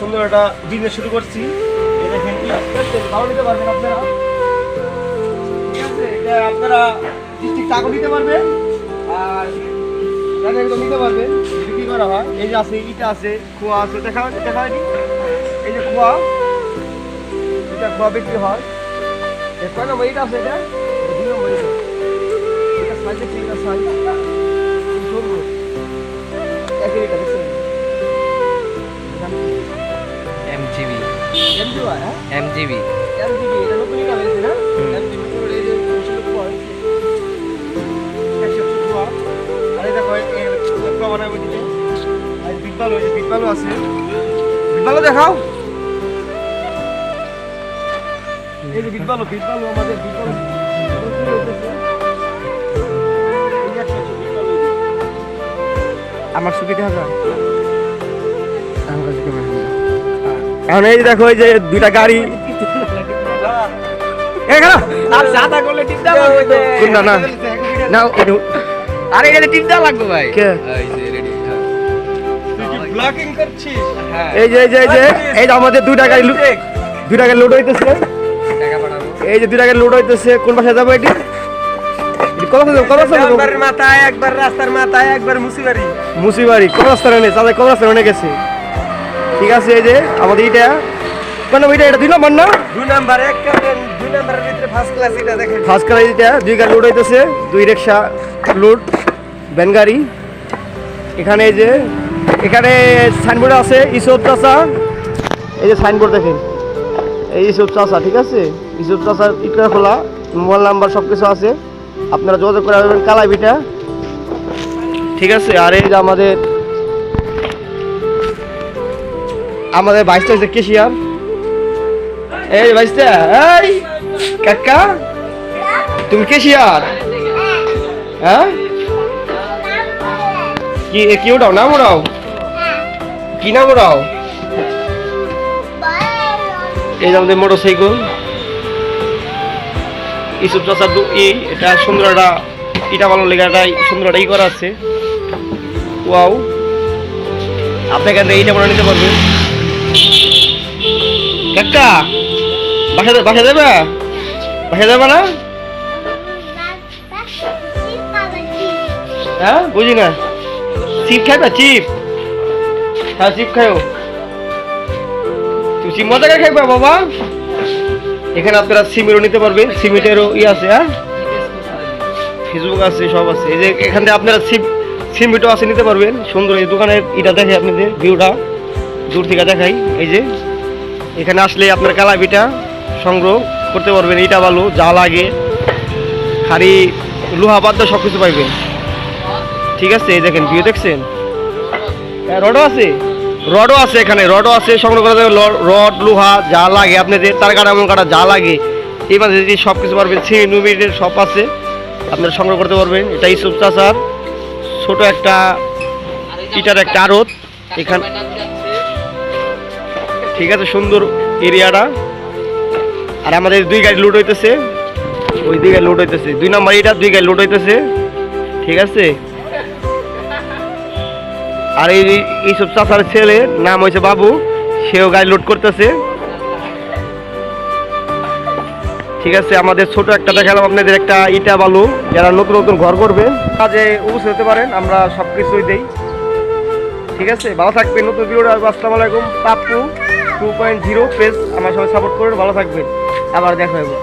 সুন্দর একটা বিজনেস শুরু করছি। এই দেখেন ভালো নিতে পারবেন আপনারা, ঠিক আছে? এটা আপনারা ডিস্ট্রিক্ট টাকা নিতে পারবেন আর একদম নিতে পারবেন। বিক্রি করা হয়। এই যে আছে ইটা আছে, খোয়া আছে, দেখা হয়নি? এই যে খোয়া, এটা খোয়া বিক্রি হয়। কয় নম্বর এটা আছে? এটা 2 নম্বর। এটা সাইজ দেখছি, এটা সাইজ সুন্দর একই এটা দেখছেন। এমজিবি হ্যাঁ এমজিবি এমজিবি এটা নতুন এটা বেরিয়েছে না? এমজিবি তো এই যে মশলা খোয়া, একশো খোয়া। আর এটা কয় খোয়া বানাবো দিতে। আর বিটবালু, এই যে বিটবালু আছে, বিটবালু দেখাও। এই যে বিটবালু আমাদের বিটবালু আমার সুবিধা হবে। এখন এই দেখো, এই যে দুইটা গাড়ি আর সাদা করলে টিপটা লাগবে তো না না না, আরে এটা টিপটা লাগবে ভাই কে? এই যে রেডি তুই কি ব্লকিং করছিস? হ্যাঁ এই যে এই যে আমাদের দুইটা গাড়ি লোড হইতেছে। টাকা পাঠাবো। এই যে দুইটা গাড়ি লোড হইতেছে। কোন পাশে যাবো এটি? একবার মাথায়, একবার রাস্তার মাথায়, একবার মুসিবাড়ি কোন রাস্তা নেই, তাদের কোন রাস্তা নেই গেছে। ঠিক আছে, এই যে আমাদের এটা কোন এটা 2 নম্বর না? 2 নাম্বার, এক কারণ 2 নাম্বারের ভিতরে ফার্স্ট ক্লাস এটা দেখেন। ফার্স্ট ক্লাস এটা 2 গাড়ি লোড হইতেছে, 2 রিক্সা লোড, ভ্যান গাড়ি। এখানে এই যে এখানে সাইনবোর্ড আছে ইসব চাচা। এই যে সাইনবোর্ড দেখেন, এই ইসব চাচা, ঠিক আছে? ইসব চাচার ইটকা খোলা, মোবাইল নাম্বার সব কিছু আছে, আপনারা যোগাযোগ করে আসবেন কালাইবিটা, ঠিক আছে? আর এই যে আমাদের বাইশটা হচ্ছে কেশিয়ার। এই বাইশটা, এই কাকা তুমি কেশিয়ার? হ্যাঁ কি ওটাও নাম ওটাও, কি নাম ওটাও? এই যে আমাদের মোটর সাইকেল ইসুফ চাচার এটা সুন্দর একটা ইটা ভালো লেগে একটা সুন্দর একটা করা আছে। ওয়াও, আপনি এখান থেকে এইটা মনে নিতে পারবেন। কাকা বাসা দেবে না? হ্যাঁ বুঝি না, চিপ খাইবা? চিপ, হ্যাঁ চিপ খাইও। তুমি চিপ মজা করে খাইবা বাবা। এখানে আপনারা সিমেরও নিতে পারবেন, সিমেন্টেরও আছে, হ্যাঁ ফেসবুক আছে, সব আছে। এই যে এখান থেকে আপনারা সিমেন্টও আছে, নিতে পারবেন। সুন্দর এই দোকানের এটা দেখে আপনাদের ভিউটা দূর থেকে দেখাই। এই যে এখানে আসলে আপনার কালাবিটা সংগ্রহ করতে পারবেন, ইটা বালু যা লাগে, খালি লোহা বাদ্য সব কিছু পাইবেন, ঠিক আছে? এই দেখেন ভিউ দেখছেন, রডও আছে এখানে, রডও আছে সংগ্রহ করা যাবে। রড লোহা যা লাগে আপনাদের, তার কাটা এমন কাটা যা লাগে এই মাঝে যদি সব কিছু পারবেন, সিমেন্টের সব আছে, আপনারা সংগ্রহ করতে পারবেন। এটা ইসুফ চাচার ছোট একটা ইটার একটা আড়ত এখানে, ঠিক আছে? সুন্দর এরিয়াটা। আর আমাদের 2 গাড়ি লোড হইতেছে, ওই 2 গাড়ি লোড হইতেছে, 2 নম্বর এটা 2 গাড়ি লোড হইতেছে, ঠিক আছে? আর এইসব চাচার ছেলে নাম হয়েছে বাবু, সেও গাড়ি লোড করতেছে, ঠিক আছে? আমাদের ছোট একটা দেখালাম আপনাদের একটা ইটা বালু, যারা নতুন ঘর করবে কাজে উপস্থিত হতে পারেন, আমরা সব কিছুই দেই, ঠিক আছে? ভালো থাকবেন। নতুন ভিডিও। আসসালামু আলাইকুম। পাপ্পু 2.0 পেজ আমার সবাই সাপোর্ট করবেন, ভালো থাকবেন, আবার দেখা হবে।